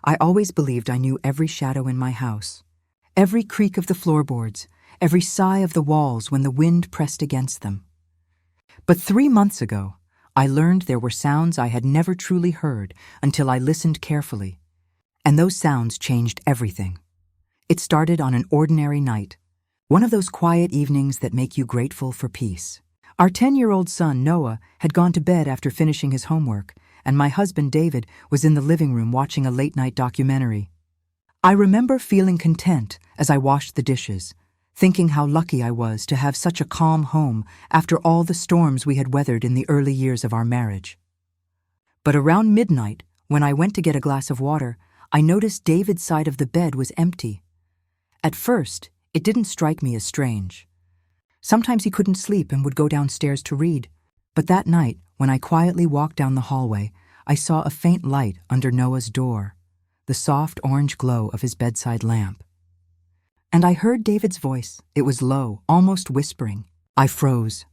I always believed I knew every shadow in my house, every creak of the floorboards, every sigh of the walls when the wind pressed against them. But 3 months ago, I learned there were sounds I had never truly heard until I listened carefully. And those sounds changed everything. It started on an ordinary night, one of those quiet evenings that make you grateful for peace. Our 10-year-old son, Noah, had gone to bed after finishing his homework, and my husband, David, was in the living room watching a late-night documentary. I remember feeling content as I washed the dishes, thinking how lucky I was to have such a calm home after all the storms we had weathered in the early years of our marriage. But around midnight, when I went to get a glass of water, I noticed David's side of the bed was empty. At first, it didn't strike me as strange. Sometimes he couldn't sleep and would go downstairs to read. But that night, when I quietly walked down the hallway, I saw a faint light under Noah's door, the soft orange glow of his bedside lamp. And I heard David's voice. It was low, almost whispering. I froze.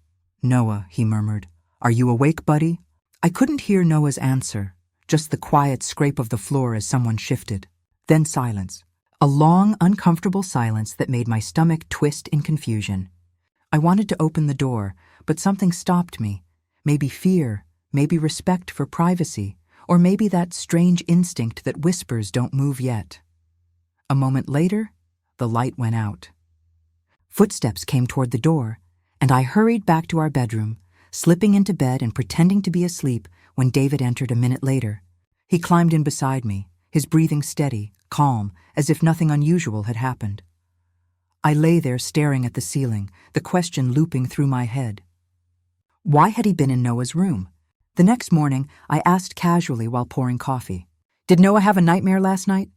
"Noah," he murmured. "Are you awake, buddy?" I couldn't hear Noah's answer, just the quiet scrape of the floor as someone shifted. Then silence. A long, uncomfortable silence that made my stomach twist in confusion. I wanted to open the door, but something stopped me. Maybe fear, maybe respect for privacy, or maybe that strange instinct that whispers don't move yet. A moment later, the light went out. Footsteps came toward the door, and I hurried back to our bedroom, slipping into bed and pretending to be asleep when David entered a minute later. He climbed in beside me, his breathing steady, calm, as if nothing unusual had happened. I lay there staring at the ceiling, the question looping through my head. Why had he been in Noah's room? The next morning, I asked casually while pouring coffee. "Did Noah have a nightmare last night?"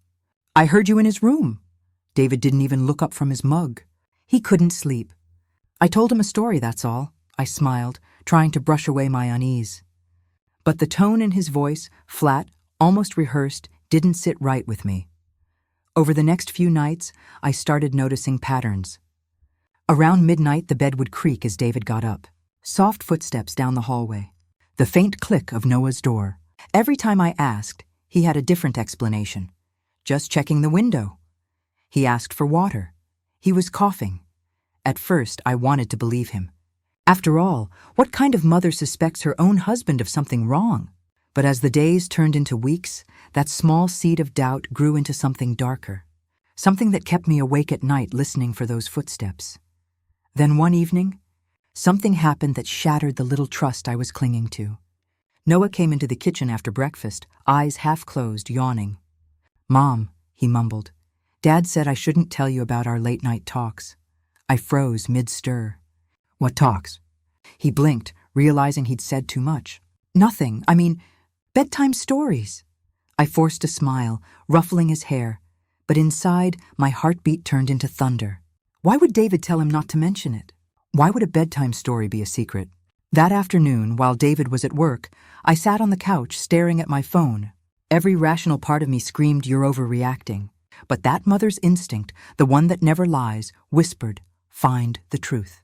"I heard you in his room." David didn't even look up from his mug. He couldn't sleep. "I told him a story, that's all." I smiled, trying to brush away my unease. But the tone in his voice, flat, almost rehearsed, didn't sit right with me. Over the next few nights, I started noticing patterns. Around midnight, the bed would creak as David got up. Soft footsteps down the hallway. The faint click of Noah's door. Every time I asked, he had a different explanation. "Just checking the window." He asked for water. He was coughing. At first, I wanted to believe him. After all, what kind of mother suspects her own husband of something wrong? But as the days turned into weeks, that small seed of doubt grew into something darker. Something that kept me awake at night listening for those footsteps. Then one evening, something happened that shattered the little trust I was clinging to. Noah came into the kitchen after breakfast, eyes half closed, yawning. "Mom," he mumbled, "Dad said I shouldn't tell you about our late-night talks." I froze mid-stir. "What talks?" He blinked, realizing he'd said too much. "Nothing. I mean, bedtime stories." I forced a smile, ruffling his hair, but inside, my heartbeat turned into thunder. Why would David tell him not to mention it? Why would a bedtime story be a secret? That afternoon, while David was at work, I sat on the couch staring at my phone. Every rational part of me screamed, "You're overreacting." But that mother's instinct, the one that never lies, whispered, "Find the truth."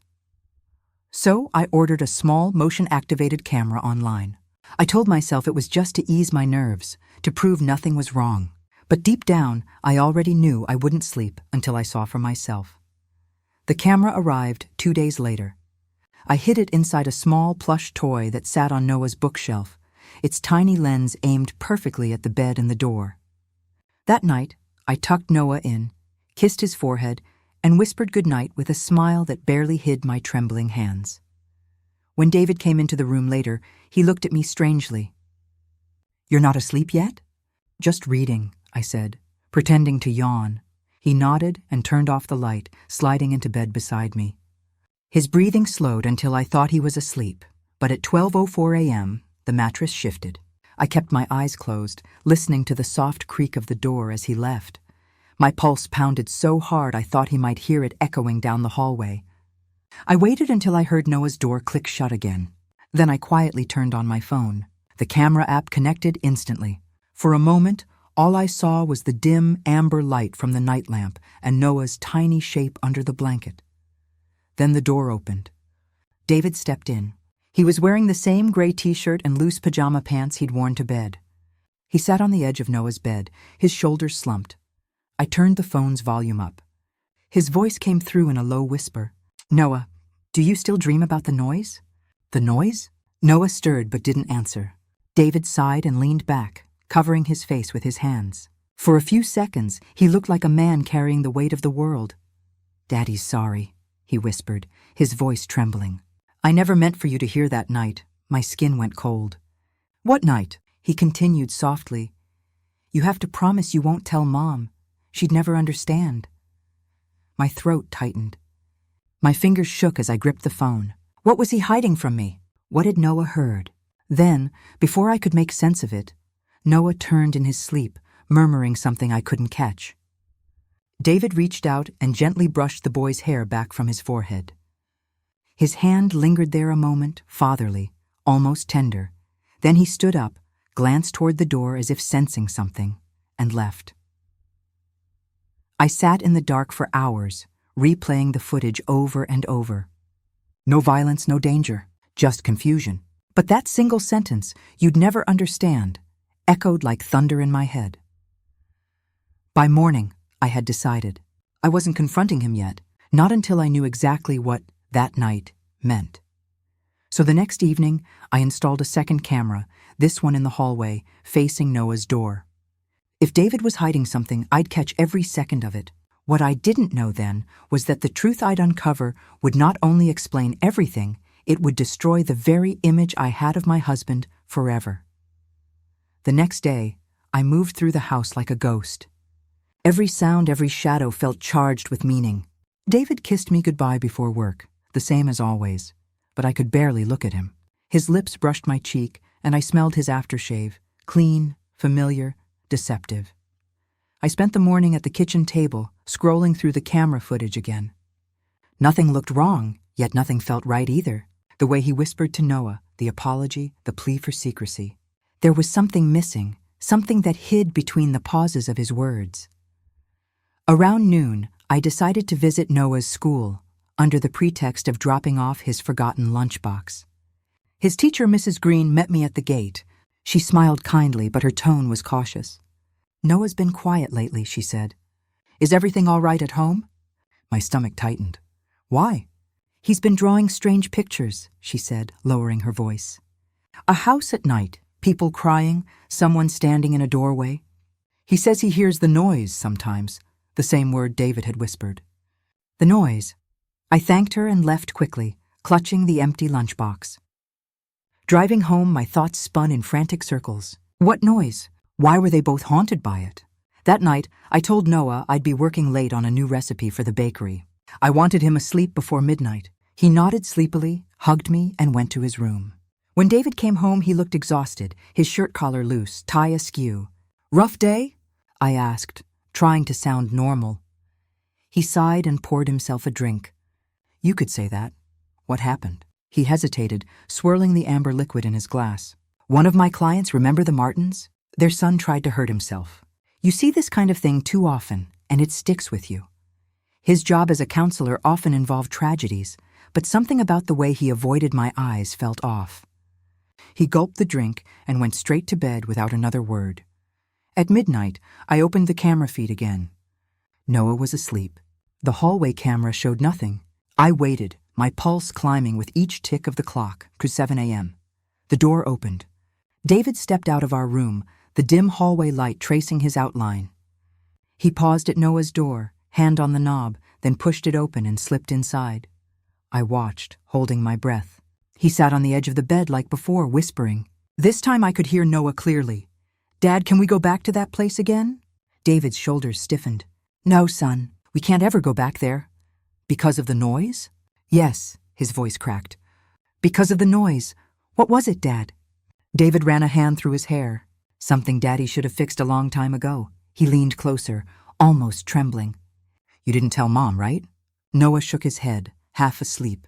So I ordered a small, motion-activated camera online. I told myself it was just to ease my nerves, to prove nothing was wrong. But deep down, I already knew I wouldn't sleep until I saw for myself. The camera arrived 2 days later. I hid it inside a small plush toy that sat on Noah's bookshelf, its tiny lens aimed perfectly at the bed and the door. That night, I tucked Noah in, kissed his forehead, and whispered goodnight with a smile that barely hid my trembling hands. When David came into the room later, he looked at me strangely. "You're not asleep yet?" "Just reading," I said, pretending to yawn. He nodded and turned off the light, sliding into bed beside me. His breathing slowed until I thought he was asleep, but at 12:04 a.m., the mattress shifted. I kept my eyes closed, listening to the soft creak of the door as he left. My pulse pounded so hard I thought he might hear it echoing down the hallway. I waited until I heard Noah's door click shut again. Then I quietly turned on my phone. The camera app connected instantly. For a moment, all I saw was the dim, amber light from the night lamp and Noah's tiny shape under the blanket. Then the door opened. David stepped in. He was wearing the same gray t-shirt and loose pajama pants he'd worn to bed. He sat on the edge of Noah's bed, his shoulders slumped. I turned the phone's volume up. His voice came through in a low whisper. "Noah, do you still dream about the noise?" "The noise?" Noah stirred but didn't answer. David sighed and leaned back, covering his face with his hands. For a few seconds, he looked like a man carrying the weight of the world. "Daddy's sorry," he whispered, his voice trembling. "I never meant for you to hear that night. My skin went cold." "What night?" He continued softly. "You have to promise you won't tell Mom. She'd never understand." My throat tightened. My fingers shook as I gripped the phone. What was he hiding from me? What had Noah heard? Then, before I could make sense of it, Noah turned in his sleep, murmuring something I couldn't catch. David reached out and gently brushed the boy's hair back from his forehead. His hand lingered there a moment, fatherly, almost tender. Then he stood up, glanced toward the door as if sensing something, and left. I sat in the dark for hours, replaying the footage over and over. No violence, no danger, just confusion. But that single sentence, "you'd never understand," echoed like thunder in my head. By morning, I had decided. I wasn't confronting him yet, not until I knew exactly what that night meant. So the next evening, I installed a second camera, this one in the hallway, facing Noah's door. If David was hiding something, I'd catch every second of it. What I didn't know then was that the truth I'd uncover would not only explain everything, it would destroy the very image I had of my husband forever. The next day, I moved through the house like a ghost. Every sound, every shadow felt charged with meaning. David kissed me goodbye before work, the same as always, but I could barely look at him. His lips brushed my cheek, and I smelled his aftershave, clean, familiar, deceptive. I spent the morning at the kitchen table, scrolling through the camera footage again. Nothing looked wrong, yet nothing felt right either. The way he whispered to Noah, the apology, the plea for secrecy. There was something missing, something that hid between the pauses of his words. Around noon, I decided to visit Noah's school, under the pretext of dropping off his forgotten lunchbox. His teacher, Mrs. Green, met me at the gate. She smiled kindly, but her tone was cautious. "Noah's been quiet lately," she said. "Is everything all right at home?" My stomach tightened. "Why?" "He's been drawing strange pictures," she said, lowering her voice. "A house at night, people crying, someone standing in a doorway. He says he hears the noise sometimes," the same word David had whispered. The noise. I thanked her and left quickly, clutching the empty lunchbox. Driving home, my thoughts spun in frantic circles. What noise? Why were they both haunted by it? That night, I told Noah I'd be working late on a new recipe for the bakery. I wanted him asleep before midnight. He nodded sleepily, hugged me, and went to his room. When David came home, he looked exhausted, his shirt collar loose, tie askew. "Rough day?" I asked, trying to sound normal. He sighed and poured himself a drink. "You could say that. What happened?" He hesitated, swirling the amber liquid in his glass. "One of my clients, remember the Martins? Their son tried to hurt himself. You see this kind of thing too often, and it sticks with you. His job as a counselor often involved tragedies, but something about the way he avoided my eyes felt off." He gulped the drink and went straight to bed without another word. At midnight, I opened the camera feed again. Noah was asleep. The hallway camera showed nothing. I waited, my pulse climbing with each tick of the clock, to 7 a.m. The door opened. David stepped out of our room, the dim hallway light tracing his outline. He paused at Noah's door, hand on the knob, then pushed it open and slipped inside. I watched, holding my breath. He sat on the edge of the bed like before, whispering. This time I could hear Noah clearly. "Dad, can we go back to that place again?" David's shoulders stiffened. "No, son, we can't ever go back there." "Because of the noise?" "Yes," his voice cracked. "Because of the noise. What was it, Dad?" David ran a hand through his hair. Something Daddy should have fixed a long time ago. He leaned closer, almost trembling. "You didn't tell Mom, right?" Noah shook his head, half asleep.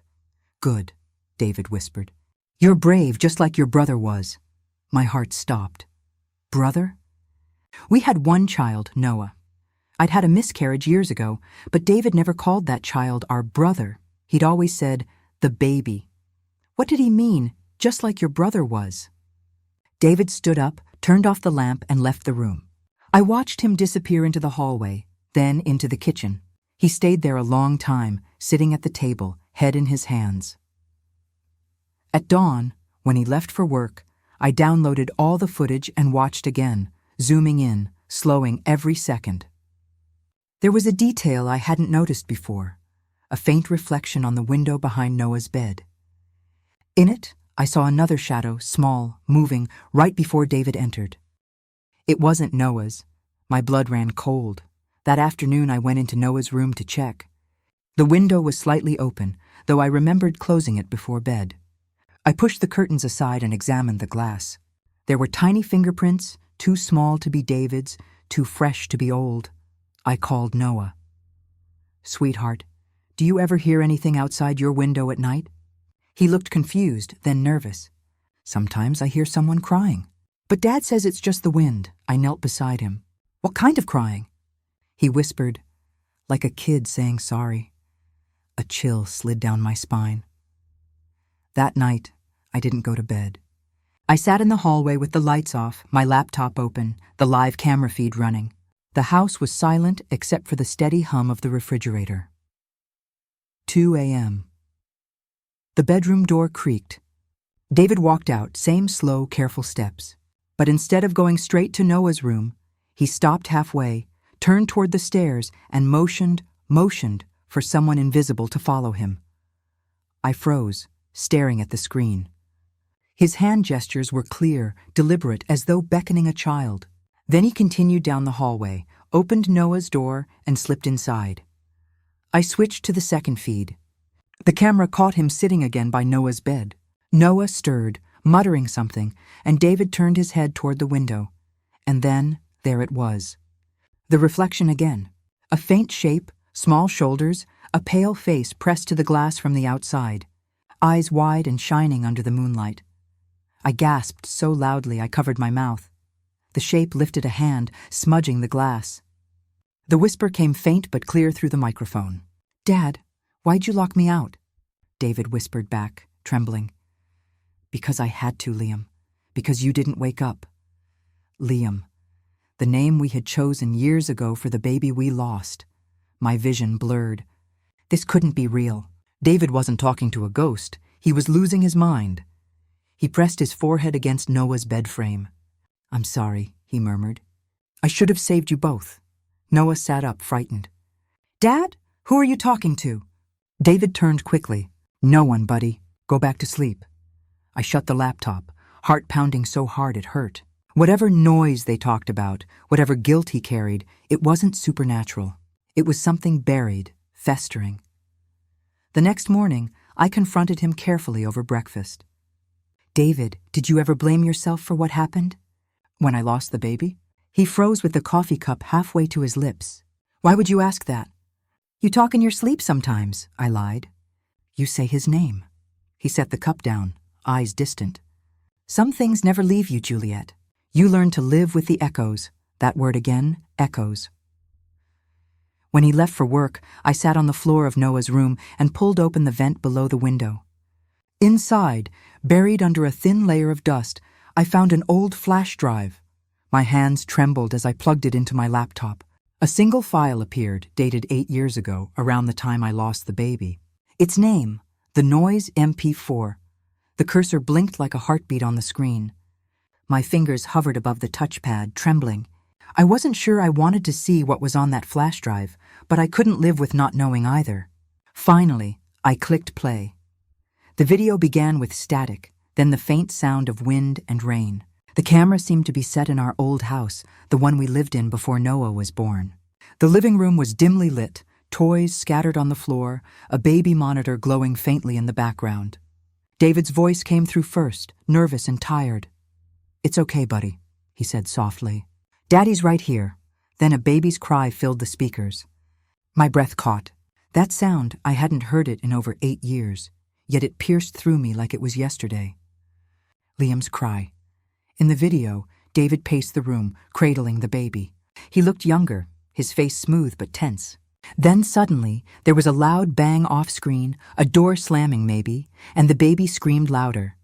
"Good," David whispered. "You're brave, just like your brother was." My heart stopped. Brother? We had one child, Noah. I'd had a miscarriage years ago, but David never called that child our brother. He'd always said, the baby. What did he mean, just like your brother was? David stood up, turned off the lamp, and left the room. I watched him disappear into the hallway, then into the kitchen. He stayed there a long time, sitting at the table, head in his hands. At dawn, when he left for work, I downloaded all the footage and watched again, zooming in, slowing every second. There was a detail I hadn't noticed before, a faint reflection on the window behind Noah's bed. In it, I saw another shadow, small, moving, right before David entered. It wasn't Noah's. My blood ran cold. That afternoon I went into Noah's room to check. The window was slightly open, though I remembered closing it before bed. I pushed the curtains aside and examined the glass. There were tiny fingerprints, too small to be David's, too fresh to be old. I called Noah. "Sweetheart, do you ever hear anything outside your window at night?" He looked confused, then nervous. "Sometimes I hear someone crying. But Dad says it's just the wind." I knelt beside him. "What kind of crying?" He whispered, like a kid saying sorry. A chill slid down my spine. That night, I didn't go to bed. I sat in the hallway with the lights off, my laptop open, the live camera feed running. The house was silent except for the steady hum of the refrigerator. 2 a.m. The bedroom door creaked. David walked out, same slow, careful steps. But instead of going straight to Noah's room, he stopped halfway, turned toward the stairs, and motioned for someone invisible to follow him. I froze, staring at the screen. His hand gestures were clear, deliberate, as though beckoning a child. Then he continued down the hallway, opened Noah's door, and slipped inside. I switched to the second feed. The camera caught him sitting again by Noah's bed. Noah stirred, muttering something, and David turned his head toward the window. And then, there it was. The reflection again. A faint shape, small shoulders, a pale face pressed to the glass from the outside, eyes wide and shining under the moonlight. I gasped so loudly I covered my mouth. The shape lifted a hand, smudging the glass. The whisper came faint but clear through the microphone. "Dad, why'd you lock me out?" David whispered back, trembling. "Because I had to, Liam. Because you didn't wake up." Liam. The name we had chosen years ago for the baby we lost. My vision blurred. This couldn't be real. David wasn't talking to a ghost. He was losing his mind. He pressed his forehead against Noah's bed frame. "I'm sorry," he murmured. "I should have saved you both." Noah sat up, frightened. "Dad? Who are you talking to?" David turned quickly. "No one, buddy. Go back to sleep." I shut the laptop, heart pounding so hard it hurt. Whatever noise they talked about, whatever guilt he carried, it wasn't supernatural. It was something buried, festering. The next morning, I confronted him carefully over breakfast. "David, did you ever blame yourself for what happened? When I lost the baby?" He froze with the coffee cup halfway to his lips. "Why would you ask that?" "You talk in your sleep sometimes," I lied. "You say his name." He set the cup down, eyes distant. "Some things never leave you, Juliet. You learn to live with the echoes." That word again, echoes. When he left for work, I sat on the floor of Noah's room and pulled open the vent below the window. Inside, buried under a thin layer of dust, I found an old flash drive. My hands trembled as I plugged it into my laptop. A single file appeared, dated 8 years ago, around the time I lost the baby. Its name, The Noise MP4. The cursor blinked like a heartbeat on the screen. My fingers hovered above the touchpad, trembling. I wasn't sure I wanted to see what was on that flash drive, but I couldn't live with not knowing either. Finally, I clicked play. The video began with static, then the faint sound of wind and rain. The camera seemed to be set in our old house, the one we lived in before Noah was born. The living room was dimly lit, toys scattered on the floor, a baby monitor glowing faintly in the background. David's voice came through first, nervous and tired. "It's okay, buddy," he said softly. "Daddy's right here." Then a baby's cry filled the speakers. My breath caught. That sound, I hadn't heard it in over 8 years, yet it pierced through me like it was yesterday. Liam's cry. In the video, David paced the room, cradling the baby. He looked younger, his face smooth but tense. Then suddenly, there was a loud bang off-screen, a door slamming maybe, and the baby screamed louder.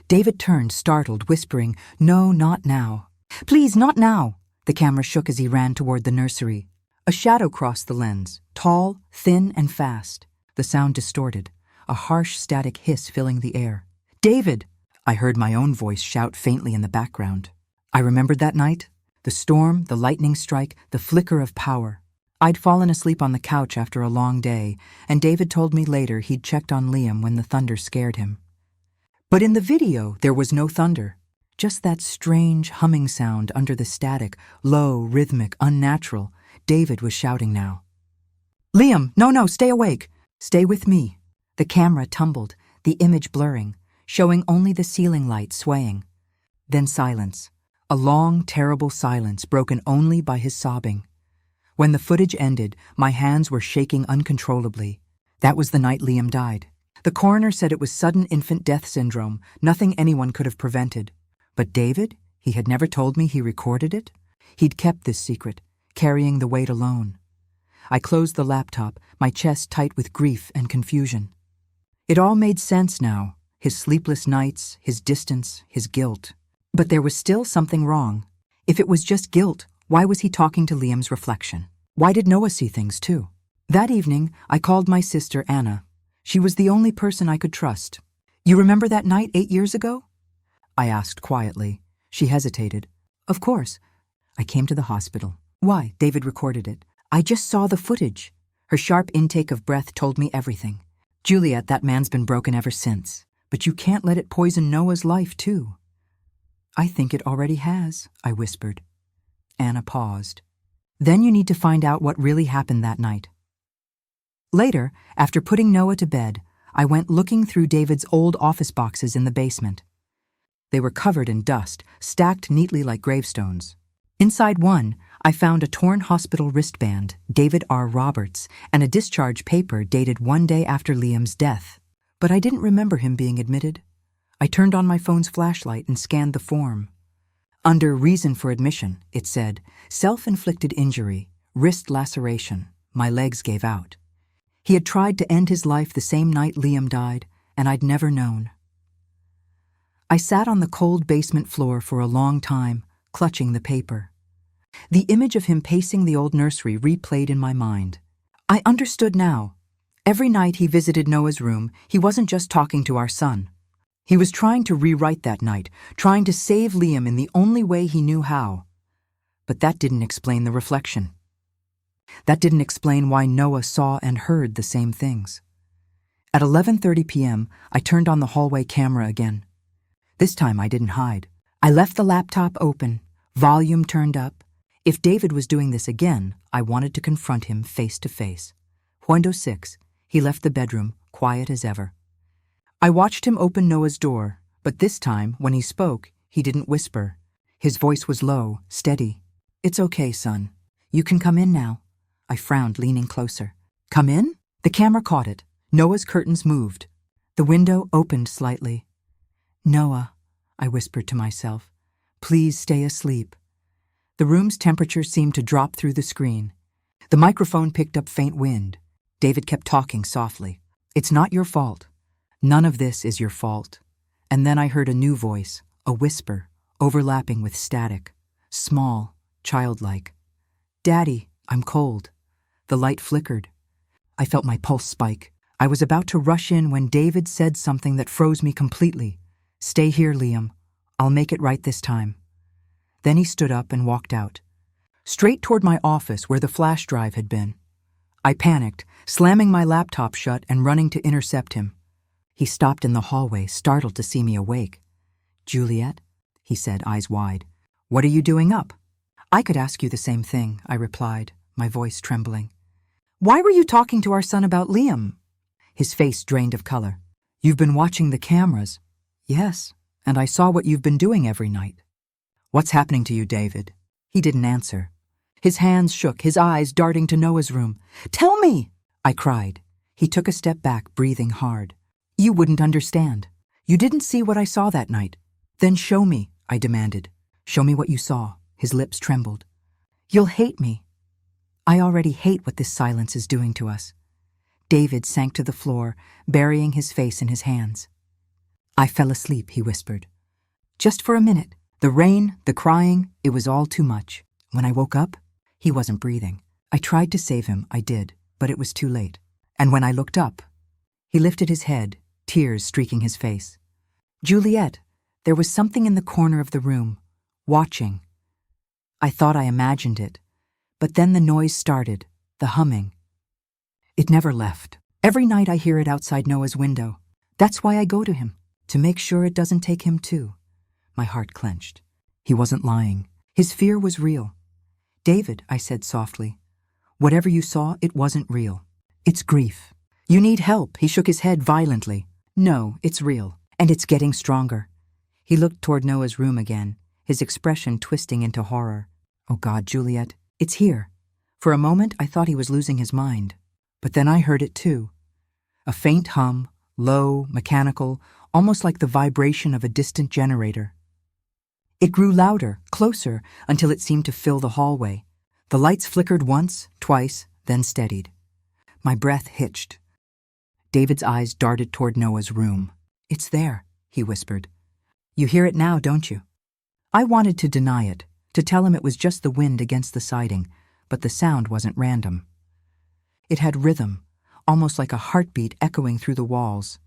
David turned, startled, whispering, "No, not now. Please, not now." The camera shook as he ran toward the nursery. A shadow crossed the lens, tall, thin, and fast. The sound distorted, a harsh static hiss filling the air. "David!" I heard my own voice shout faintly in the background. I remembered that night. The storm, the lightning strike, the flicker of power. I'd fallen asleep on the couch after a long day, and David told me later he'd checked on Liam when the thunder scared him. But in the video, there was no thunder. Just that strange humming sound under the static, low, rhythmic, unnatural. David was shouting now. "Liam, no, stay awake. Stay with me." The camera tumbled, the image blurring, showing only the ceiling light swaying. Then silence. A long, terrible silence broken only by his sobbing. When the footage ended, my hands were shaking uncontrollably. That was the night Liam died. The coroner said it was sudden infant death syndrome, nothing anyone could have prevented. But David? He had never told me he recorded it. He'd kept this secret, carrying the weight alone. I closed the laptop, my chest tight with grief and confusion. It all made sense now, his sleepless nights, his distance, his guilt. But there was still something wrong. If it was just guilt, why was he talking to Liam's reflection? Why did Noah see things too? That evening, I called my sister Anna. She was the only person I could trust. "You remember that night 8 years ago?" I asked quietly. She hesitated. "Of course." I came to the hospital. "Why?" David recorded it. "I just saw the footage." Her sharp intake of breath told me everything. "Juliet, that man's been broken ever since. But you can't let it poison Noah's life, too." "I think it already has," I whispered. Anna paused. "Then you need to find out what really happened that night." Later, after putting Noah to bed, I went looking through David's old office boxes in the basement. They were covered in dust, stacked neatly like gravestones. Inside one, I found a torn hospital wristband, David R. Roberts, and a discharge paper dated 1 day after Liam's death. But I didn't remember him being admitted. I turned on my phone's flashlight and scanned the form. Under reason for admission, it said, self-inflicted injury, wrist laceration, my legs gave out. He had tried to end his life the same night Liam died, and I'd never known. I sat on the cold basement floor for a long time, clutching the paper. The image of him pacing the old nursery replayed in my mind. I understood now. Every night he visited Noah's room, he wasn't just talking to our son. He was trying to rewrite that night, trying to save Liam in the only way he knew how. But that didn't explain the reflection. That didn't explain why Noah saw and heard the same things. At 11:30 p.m., I turned on the hallway camera again. This time I didn't hide. I left the laptop open, volume turned up. If David was doing this again, I wanted to confront him face to face. Window 6, he left the bedroom, quiet as ever. I watched him open Noah's door, but this time, when he spoke, he didn't whisper. His voice was low, steady. "It's okay, son. You can come in now." I frowned, leaning closer. "Come in?" The camera caught it. Noah's curtains moved. The window opened slightly. "Noah," I whispered to myself, "please stay asleep." The room's temperature seemed to drop through the screen. The microphone picked up faint wind. David kept talking softly. "It's not your fault. None of this is your fault." And then I heard a new voice, a whisper, overlapping with static, small, childlike. "Daddy, I'm cold." The light flickered. I felt my pulse spike. I was about to rush in when David said something that froze me completely. "Stay here, Liam. I'll make it right this time." Then he stood up and walked out, straight toward my office where the flash drive had been. I panicked, slamming my laptop shut and running to intercept him. He stopped in the hallway, startled to see me awake. "Juliet," he said, eyes wide. "What are you doing up?" "I could ask you the same thing," I replied, my voice trembling. "Why were you talking to our son about Liam?" His face drained of color. "You've been watching the cameras." "Yes, and I saw what you've been doing every night." "What's happening to you, David?" He didn't answer. His hands shook, his eyes darting to Noah's room. "Tell me!" I cried. He took a step back, breathing hard. "You wouldn't understand. You didn't see what I saw that night." "Then show me," I demanded. "Show me what you saw." His lips trembled. "You'll hate me." I already hate what this silence is doing to us. David sank to the floor, burying his face in his hands. I fell asleep, he whispered. Just for a minute. The rain, the crying, it was all too much. When I woke up, he wasn't breathing. I tried to save him, I did, but it was too late. And when I looked up, he lifted his head, tears streaking his face. Juliet, there was something in the corner of the room, watching. I thought I imagined it, but then the noise started, the humming. It never left. Every night I hear it outside Noah's window. That's why I go to him, to make sure it doesn't take him too. My heart clenched. He wasn't lying. His fear was real. David, I said softly, whatever you saw, it wasn't real. It's grief. You need help. He shook his head violently. No, it's real, and it's getting stronger. He looked toward Noah's room again, his expression twisting into horror. Oh God, Juliet, it's here. For a moment, I thought he was losing his mind. But then I heard it too. A faint hum, low, mechanical, almost like the vibration of a distant generator. It grew louder, closer, until it seemed to fill the hallway. The lights flickered once, twice, then steadied. My breath hitched. David's eyes darted toward Noah's room. It's there, he whispered. You hear it now, don't you? I wanted to deny it, to tell him it was just the wind against the siding, but the sound wasn't random. It had rhythm, almost like a heartbeat echoing through the walls.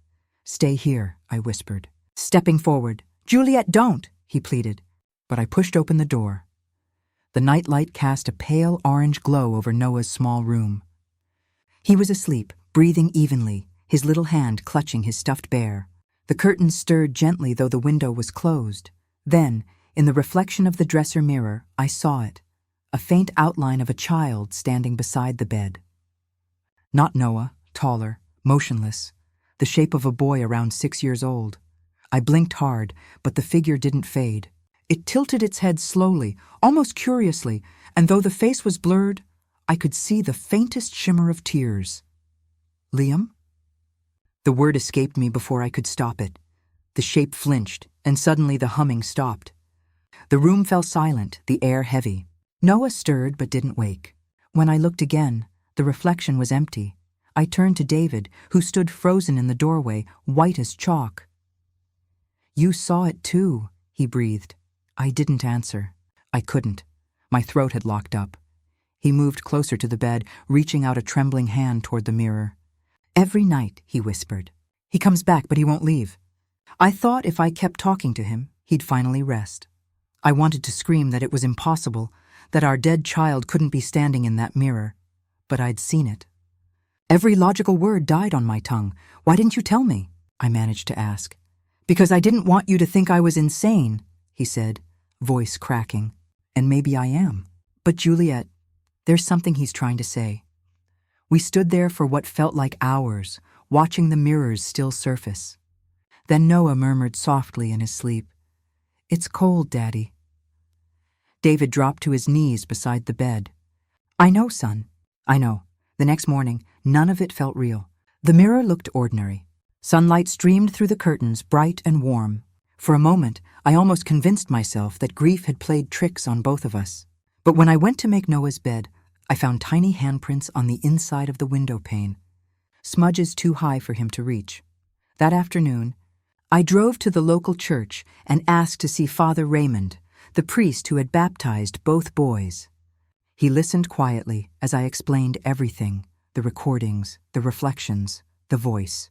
Stay here, I whispered, stepping forward. Juliet, don't, he pleaded, but I pushed open the door. The nightlight cast a pale orange glow over Noah's small room. He was asleep, breathing evenly, his little hand clutching his stuffed bear. The curtains stirred gently though the window was closed. Then, in the reflection of the dresser mirror, I saw it, a faint outline of a child standing beside the bed. Not Noah, taller, motionless, the shape of a boy around 6 years old. I blinked hard, but the figure didn't fade. It tilted its head slowly, almost curiously, and though the face was blurred, I could see the faintest shimmer of tears. Liam? The word escaped me before I could stop it. The shape flinched, and suddenly the humming stopped. The room fell silent, the air heavy. Noah stirred but didn't wake. When I looked again, the reflection was empty. I turned to David, who stood frozen in the doorway, white as chalk. You saw it too, he breathed. I didn't answer. I couldn't. My throat had locked up. He moved closer to the bed, reaching out a trembling hand toward the mirror. Every night, he whispered. He comes back, but he won't leave. I thought if I kept talking to him, he'd finally rest. I wanted to scream that it was impossible, that our dead child couldn't be standing in that mirror, but I'd seen it. Every logical word died on my tongue. Why didn't you tell me? I managed to ask. Because I didn't want you to think I was insane, he said, voice cracking. And maybe I am. But Juliet, there's something he's trying to say. We stood there for what felt like hours, watching the mirror's still surface. Then Noah murmured softly in his sleep, It's cold, Daddy. David dropped to his knees beside the bed. I know, son. I know. The next morning, none of it felt real. The mirror looked ordinary. Sunlight streamed through the curtains, bright and warm. For a moment, I almost convinced myself that grief had played tricks on both of us. But when I went to make Noah's bed, I found tiny handprints on the inside of the window pane, smudges too high for him to reach. That afternoon, I drove to the local church and asked to see Father Raymond, the priest who had baptized both boys. He listened quietly as I explained everything, the recordings, the reflections, the voice.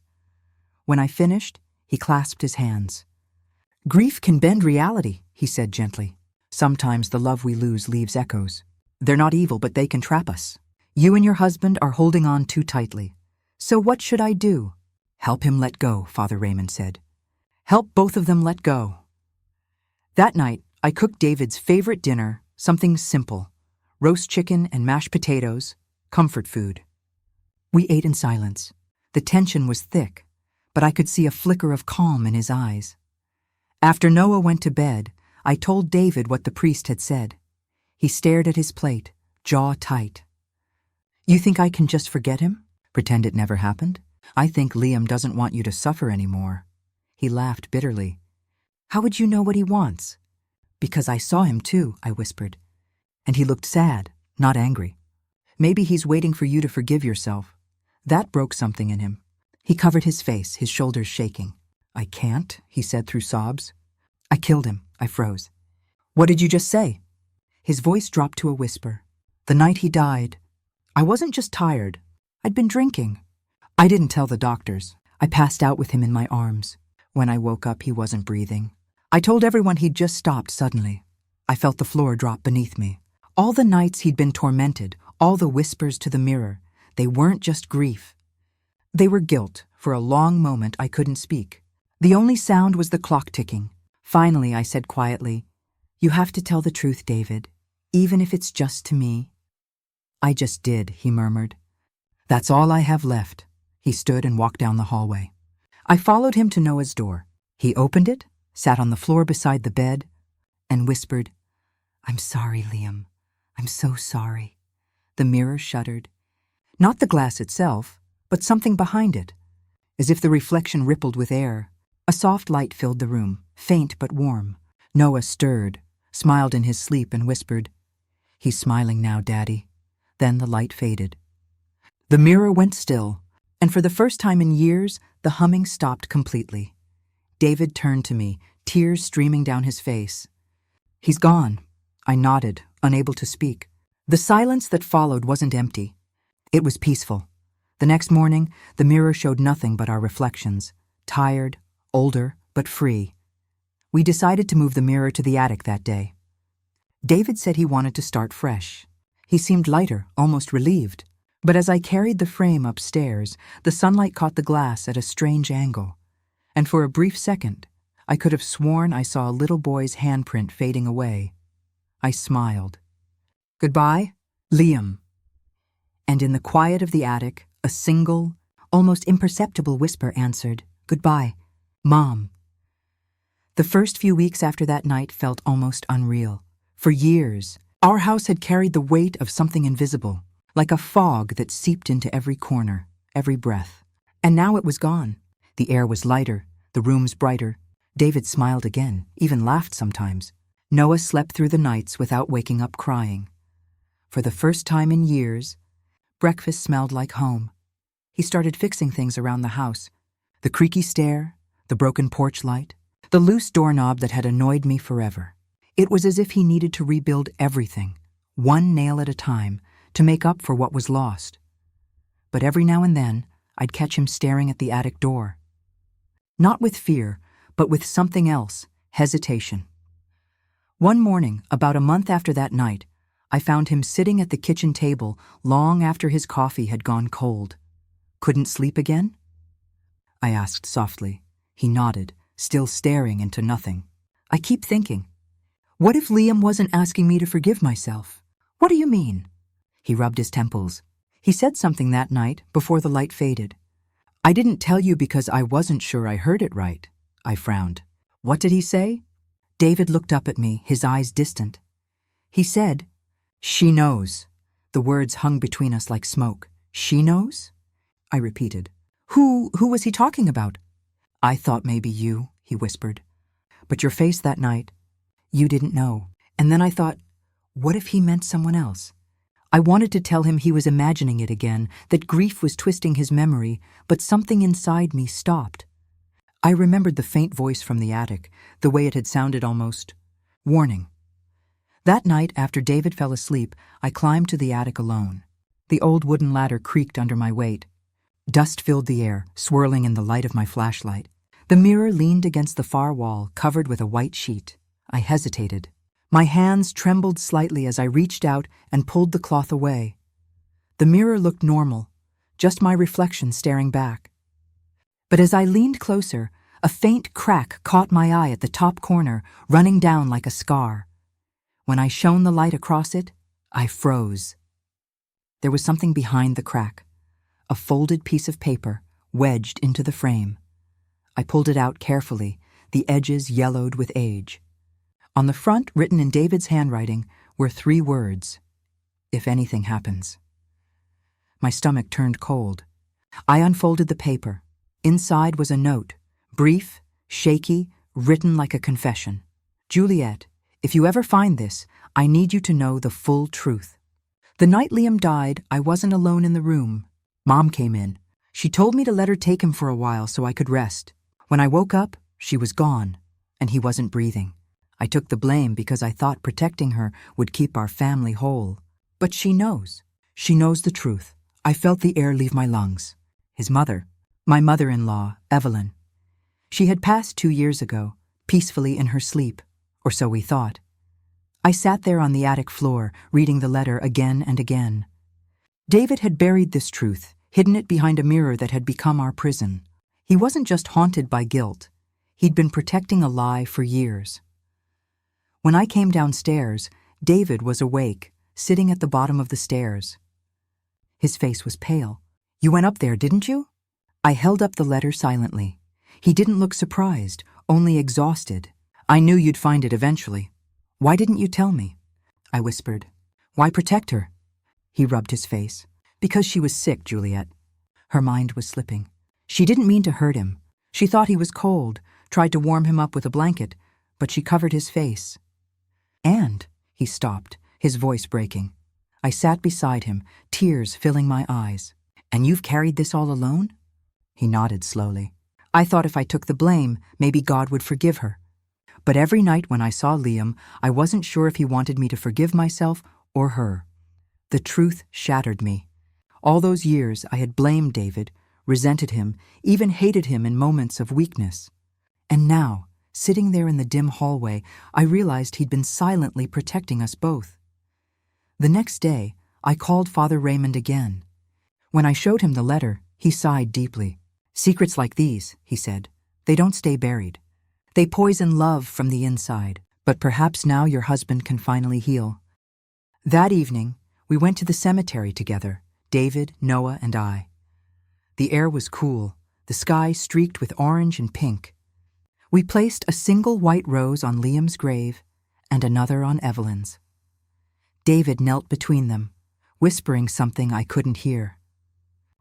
When I finished, he clasped his hands. Grief can bend reality, he said gently. Sometimes the love we lose leaves echoes. They're not evil, but they can trap us. You and your husband are holding on too tightly. So what should I do? Help him let go, Father Raymond said. Help both of them let go. That night, I cooked David's favorite dinner, something simple. Roast chicken and mashed potatoes, comfort food. We ate in silence. The tension was thick, but I could see a flicker of calm in his eyes. After Noah went to bed, I told David what the priest had said. He stared at his plate, jaw tight. You think I can just forget him? Pretend it never happened? I think Liam doesn't want you to suffer anymore. He laughed bitterly. How would you know what he wants? Because I saw him too, I whispered. And he looked sad, not angry. Maybe he's waiting for you to forgive yourself. That broke something in him. He covered his face, his shoulders shaking. "I can't," he said through sobs. "I killed him," I froze. "What did you just say?" His voice dropped to a whisper. "The night he died, I wasn't just tired. I'd been drinking. I didn't tell the doctors. I passed out with him in my arms. When I woke up, he wasn't breathing. I told everyone he'd just stopped suddenly. I felt the floor drop beneath me. All the nights he'd been tormented, all the whispers to the mirror, they weren't just grief. They were guilt. For a long moment, I couldn't speak. The only sound was the clock ticking. Finally, I said quietly, "You have to tell the truth, David, even if it's just to me." "I just did," he murmured. "That's all I have left." He stood and walked down the hallway. I followed him to Noah's door. He opened it, sat on the floor beside the bed, and whispered, "I'm sorry, Liam. I'm so sorry." The mirror shuddered. Not the glass itself, but something behind it. As if the reflection rippled with air, a soft light filled the room, faint but warm. Noah stirred, smiled in his sleep, and whispered, "He's smiling now, Daddy." Then the light faded. The mirror went still, and for the first time in years, the humming stopped completely. David turned to me, tears streaming down his face. "He's gone." I nodded, unable to speak. The silence that followed wasn't empty. It was peaceful. The next morning, the mirror showed nothing but our reflections, tired, older, but free. We decided to move the mirror to the attic that day. David said he wanted to start fresh. He seemed lighter, almost relieved. But as I carried the frame upstairs, the sunlight caught the glass at a strange angle. And for a brief second, I could have sworn I saw a little boy's handprint fading away. I smiled. "Goodbye, Liam." And in the quiet of the attic, a single, almost imperceptible whisper answered, "Goodbye, Mom." The first few weeks after that night felt almost unreal. For years, our house had carried the weight of something invisible, like a fog that seeped into every corner, every breath. And now it was gone. The air was lighter, the rooms brighter. David smiled again, even laughed sometimes. Noah slept through the nights without waking up crying. For the first time in years, breakfast smelled like home. He started fixing things around the house. The creaky stair, the broken porch light, the loose doorknob that had annoyed me forever. It was as if he needed to rebuild everything, one nail at a time, to make up for what was lost. But every now and then, I'd catch him staring at the attic door. Not with fear, but with something else, hesitation. One morning, about a month after that night, I found him sitting at the kitchen table long after his coffee had gone cold. "Couldn't sleep again?" I asked softly. He nodded, still staring into nothing. "I keep thinking, what if Liam wasn't asking me to forgive myself?" "What do you mean?" He rubbed his temples. "He said something that night before the light faded. I didn't tell you because I wasn't sure I heard it right." I frowned. "What did he say?" David looked up at me, his eyes distant. He said, "She knows." The words hung between us like smoke. "She knows?" I repeated. Who was he talking about?" "I thought maybe you," he whispered. "But your face that night, you didn't know." And then I thought, what if he meant someone else? I wanted to tell him he was imagining it again, that grief was twisting his memory, but something inside me stopped. I remembered the faint voice from the attic, the way it had sounded almost warning. That night, after David fell asleep, I climbed to the attic alone. The old wooden ladder creaked under my weight. Dust filled the air, swirling in the light of my flashlight. The mirror leaned against the far wall, covered with a white sheet. I hesitated. My hands trembled slightly as I reached out and pulled the cloth away. The mirror looked normal, just my reflection staring back. But as I leaned closer, a faint crack caught my eye at the top corner, running down like a scar. When I shone the light across it, I froze. There was something behind the crack, a folded piece of paper wedged into the frame. I pulled it out carefully, the edges yellowed with age. On the front, written in David's handwriting, were 3 words: "If anything happens." My stomach turned cold. I unfolded the paper. Inside was a note, brief, shaky, written like a confession. "Juliet, if you ever find this, I need you to know the full truth. The night Liam died, I wasn't alone in the room. Mom came in. She told me to let her take him for a while so I could rest. When I woke up, she was gone, and he wasn't breathing. I took the blame because I thought protecting her would keep our family whole. But she knows. She knows the truth. I felt the air leave my lungs. His mother, my mother-in-law, Evelyn. She had passed 2 years ago, peacefully in her sleep, or so we thought. I sat there on the attic floor, reading the letter again and again. David had buried this truth, hidden it behind a mirror that had become our prison. He wasn't just haunted by guilt. He'd been protecting a lie for years. When I came downstairs, David was awake, sitting at the bottom of the stairs. His face was pale. "You went up there, didn't you?" I held up the letter silently. He didn't look surprised, only exhausted. "I knew you'd find it eventually. Why didn't you tell me?" I whispered. "Why protect her?" He rubbed his face. "Because she was sick, Juliet." Her mind was slipping. She didn't mean to hurt him. She thought he was cold, tried to warm him up with a blanket, but she covered his face. "And," he stopped, his voice breaking. I sat beside him, tears filling my eyes. "And you've carried this all alone?" He nodded slowly. "I thought if I took the blame, maybe God would forgive her. But every night when I saw Liam, I wasn't sure if he wanted me to forgive myself or her. The truth shattered me. All those years I had blamed David, resented him, even hated him in moments of weakness. And now, sitting there in the dim hallway, I realized he'd been silently protecting us both. The next day, I called Father Raymond again. When I showed him the letter, he sighed deeply. "Secrets like these," he said, "they don't stay buried. They poison love from the inside. But perhaps now your husband can finally heal." That evening, we went to the cemetery together, David, Noah, and I. The air was cool, the sky streaked with orange and pink. We placed a single white rose on Liam's grave and another on Evelyn's. David knelt between them, whispering something I couldn't hear.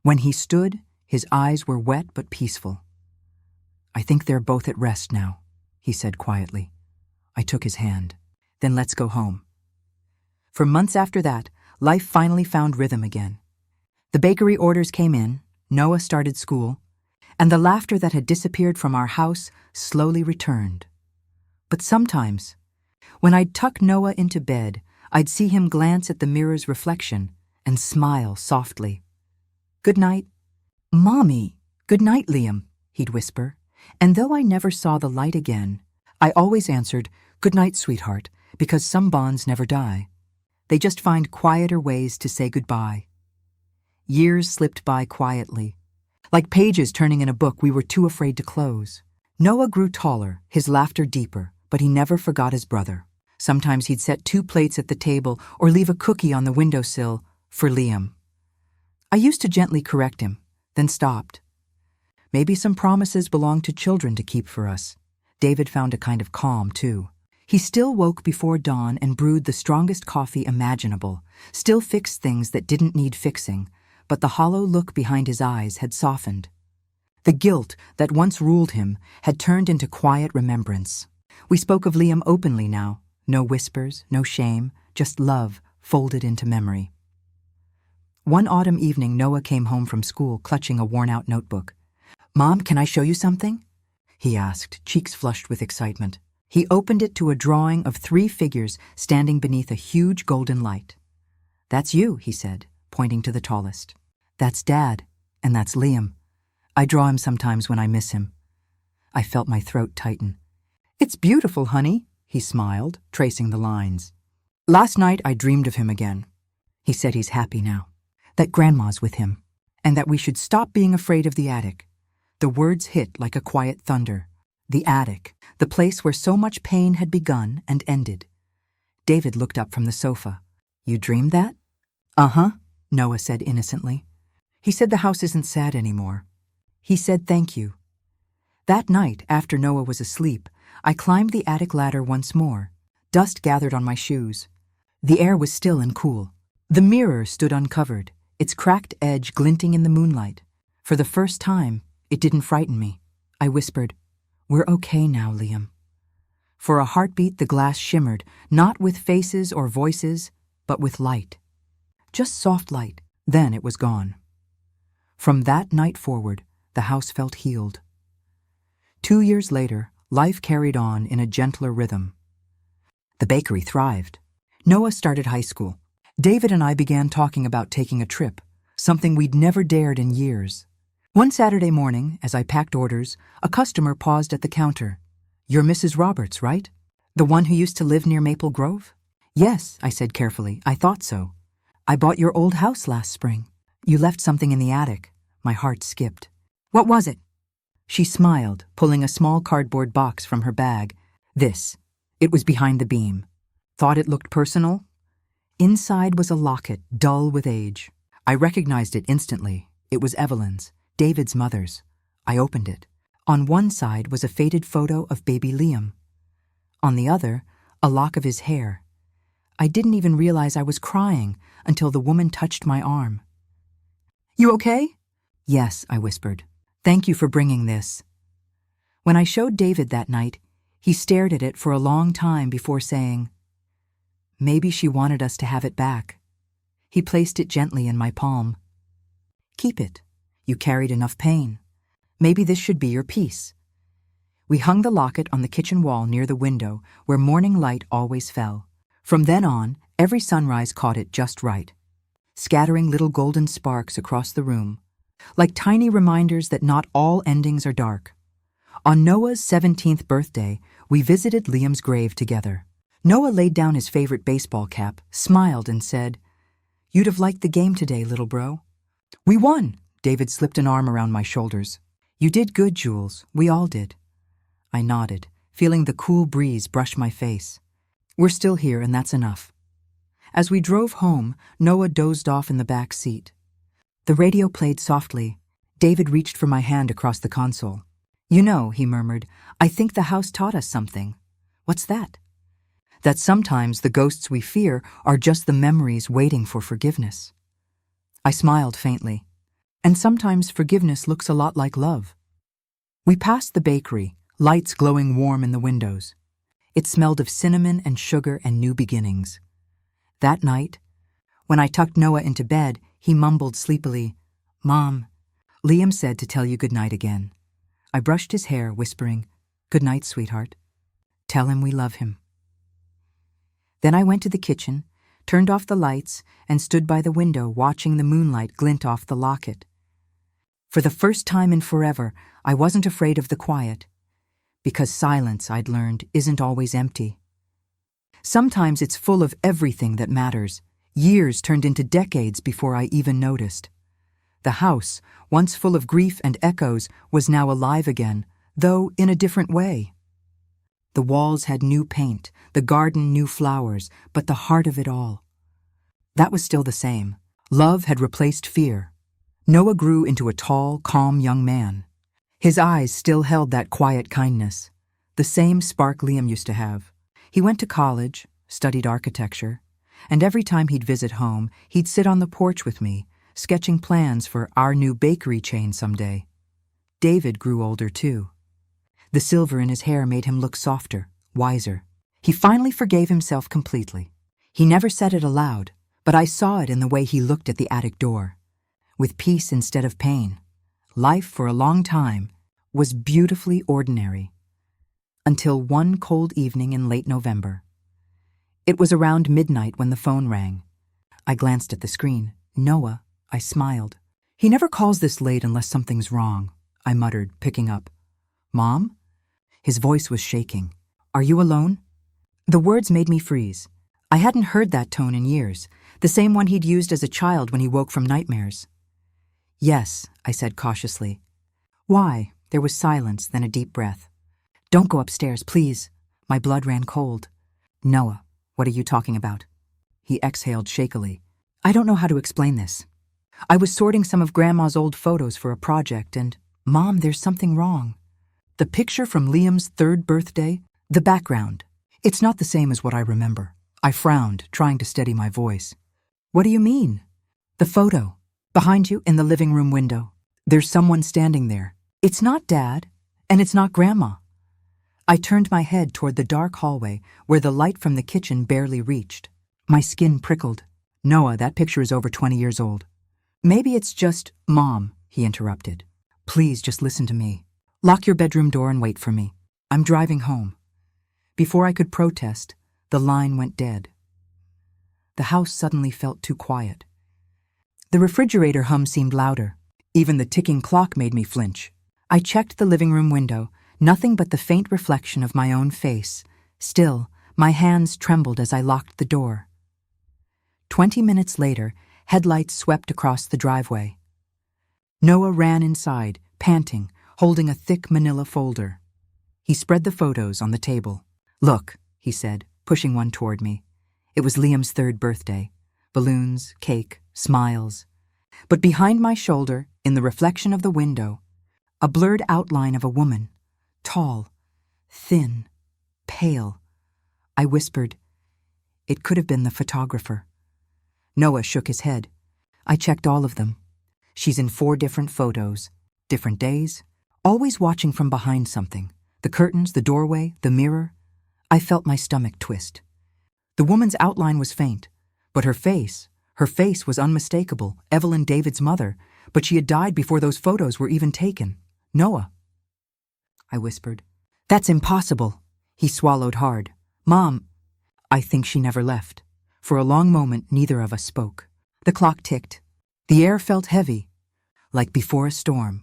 When he stood, his eyes were wet but peaceful. "I think they're both at rest now," he said quietly. I took his hand. "Then let's go home." For months after that, life finally found rhythm again. The bakery orders came in, Noah started school, and the laughter that had disappeared from our house slowly returned. But sometimes, when I'd tuck Noah into bed, I'd see him glance at the mirror's reflection and smile softly. "Good night." "Mommy." "Good night, Liam," he'd whisper. And though I never saw the light again, I always answered, "Good night, sweetheart," because some bonds never die. They just find quieter ways to say goodbye. Years slipped by quietly. Like pages turning in a book we were too afraid to close. Noah grew taller, his laughter deeper, but he never forgot his brother. Sometimes he'd set 2 plates at the table or leave a cookie on the windowsill for Liam. I used to gently correct him, then stopped. Maybe some promises belonged to children to keep for us. David found a kind of calm, too. He still woke before dawn and brewed the strongest coffee imaginable, still fixed things that didn't need fixing, but the hollow look behind his eyes had softened. The guilt that once ruled him had turned into quiet remembrance. We spoke of Liam openly now, no whispers, no shame, just love folded into memory. One autumn evening, Noah came home from school clutching a worn-out notebook. "Mom, can I show you something?" he asked, cheeks flushed with excitement. He opened it to a drawing of 3 figures standing beneath a huge golden light. "That's you," he said, pointing to the tallest. "That's Dad, and that's Liam. I draw him sometimes when I miss him." I felt my throat tighten. "It's beautiful, honey," he smiled, tracing the lines. "Last night I dreamed of him again. He said he's happy now, that Grandma's with him, and that we should stop being afraid of the attic." The words hit like a quiet thunder. The attic, the place where so much pain had begun and ended. David looked up from the sofa. "You dreamed that?" "Uh-huh," Noah said innocently. "He said the house isn't sad anymore. He said thank you." That night, after Noah was asleep, I climbed the attic ladder once more. Dust gathered on my shoes. The air was still and cool. The mirror stood uncovered, its cracked edge glinting in the moonlight. For the first time, it didn't frighten me. I whispered, "We're okay now, Liam." For a heartbeat, the glass shimmered, not with faces or voices, but with light. Just soft light. Then it was gone. From that night forward, the house felt healed. 2 years later, life carried on in a gentler rhythm. The bakery thrived. Noah started high school. David and I began talking about taking a trip, something we'd never dared in years. One Saturday morning, as I packed orders, a customer paused at the counter. "You're Mrs. Roberts, right? The one who used to live near Maple Grove?" "Yes," I said carefully. "I thought so. I bought your old house last spring. You left something in the attic." My heart skipped. "What was it?" She smiled, pulling a small cardboard box from her bag. "This. It was behind the beam. Thought it looked personal?" Inside was a locket, dull with age. I recognized it instantly. It was Evelyn's, David's mother's. I opened it. On one side was a faded photo of baby Liam. On the other, a lock of his hair. I didn't even realize I was crying until the woman touched my arm. "You okay?" "Yes," I whispered. "Thank you for bringing this." When I showed David that night, he stared at it for a long time before saying, "Maybe she wanted us to have it back." He placed it gently in my palm. "Keep it. You carried enough pain. Maybe this should be your peace." We hung the locket on the kitchen wall near the window where morning light always fell. From then on, every sunrise caught it just right, scattering little golden sparks across the room, like tiny reminders that not all endings are dark. On Noah's 17th birthday, we visited Liam's grave together. Noah laid down his favorite baseball cap, smiled, and said, "You'd have liked the game today, little bro." "We won!" David slipped an arm around my shoulders. "You did good, Jules. We all did." I nodded, feeling the cool breeze brush my face. "We're still here, and that's enough." As we drove home, Noah dozed off in the back seat. The radio played softly. David reached for my hand across the console. "You know," he murmured, "I think the house taught us something." "What's that?" "That sometimes the ghosts we fear are just the memories waiting for forgiveness." I smiled faintly. And sometimes forgiveness looks a lot like love. We passed the bakery, lights glowing warm in the windows. It smelled of cinnamon and sugar and new beginnings. That night, when I tucked Noah into bed, he mumbled sleepily, "Mom, Liam said to tell you good night again." I brushed his hair, whispering, "Good night, sweetheart. Tell him we love him." Then I went to the kitchen, turned off the lights, and stood by the window watching the moonlight glint off the locket. For the first time in forever, I wasn't afraid of the quiet, because silence, I'd learned, isn't always empty. Sometimes it's full of everything that matters. Years turned into decades before I even noticed. The house, once full of grief and echoes, was now alive again, though in a different way. The walls had new paint, the garden new flowers, but the heart of it all, that was still the same. Love had replaced fear. Noah grew into a tall, calm young man. His eyes still held that quiet kindness, the same spark Liam used to have. He went to college, studied architecture, and every time he'd visit home, he'd sit on the porch with me, sketching plans for our new bakery chain someday. David grew older too. The silver in his hair made him look softer, wiser. He finally forgave himself completely. He never said it aloud, but I saw it in the way he looked at the attic door. With peace instead of pain, life for a long time was beautifully ordinary. Until one cold evening in late November. It was around midnight when the phone rang. I glanced at the screen. "Noah," I smiled. "He never calls this late unless something's wrong," I muttered, picking up. "Mom?" His voice was shaking. "Are you alone?" The words made me freeze. I hadn't heard that tone in years, the same one he'd used as a child when he woke from nightmares. "Yes," I said cautiously. "Why?" There was silence, then a deep breath. "Don't go upstairs, please." My blood ran cold. "Noah, what are you talking about?" He exhaled shakily. "I don't know how to explain this. I was sorting some of Grandma's old photos for a project, and, Mom, there's something wrong. The picture from Liam's 3rd birthday, the background, it's not the same as what I remember." I frowned, trying to steady my voice. "What do you mean?" "The photo. Behind you in the living room window. There's someone standing there. It's not Dad, and it's not Grandma." I turned my head toward the dark hallway where the light from the kitchen barely reached. My skin prickled. "Noah, that picture is over 20 years old." "Maybe it's just—" "Mom," he interrupted. "Please just listen to me. Lock your bedroom door and wait for me. I'm driving home. Before I could protest, the line went dead. The house suddenly felt too quiet. The refrigerator hum seemed louder. Even the ticking clock made me flinch. I checked the living room window, nothing but the faint reflection of my own face. Still, my hands trembled as I locked the door. 20 minutes later, headlights swept across the driveway. Noah ran inside, panting, holding a thick manila folder. He spread the photos on the table. "Look," he said, pushing one toward me. It was Liam's 3rd birthday. Balloons, cake, smiles. But behind my shoulder, in the reflection of the window, a blurred outline of a woman, tall, thin, pale. I whispered, "It could have been the photographer." Noah shook his head. "I checked all of them. She's in 4 different photos, different days, always watching from behind something. The curtains, the doorway, the mirror." I felt my stomach twist. The woman's outline was faint, but her face was unmistakable, Evelyn David's mother, but she had died before those photos were even taken. "Noah," I whispered. "That's impossible." He swallowed hard. "Mom," I think she never left. For a long moment, neither of us spoke. The clock ticked. The air felt heavy, like before a storm.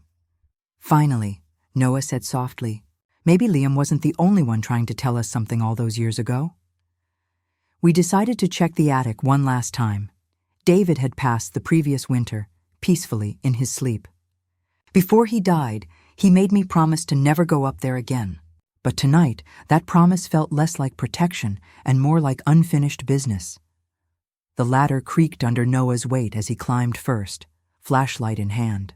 Finally, Noah said softly, "Maybe Liam wasn't the only one trying to tell us something all those years ago." We decided to check the attic one last time. David had passed the previous winter, peacefully in his sleep. Before he died, he made me promise to never go up there again. But tonight, that promise felt less like protection and more like unfinished business. The ladder creaked under Noah's weight as he climbed first, flashlight in hand.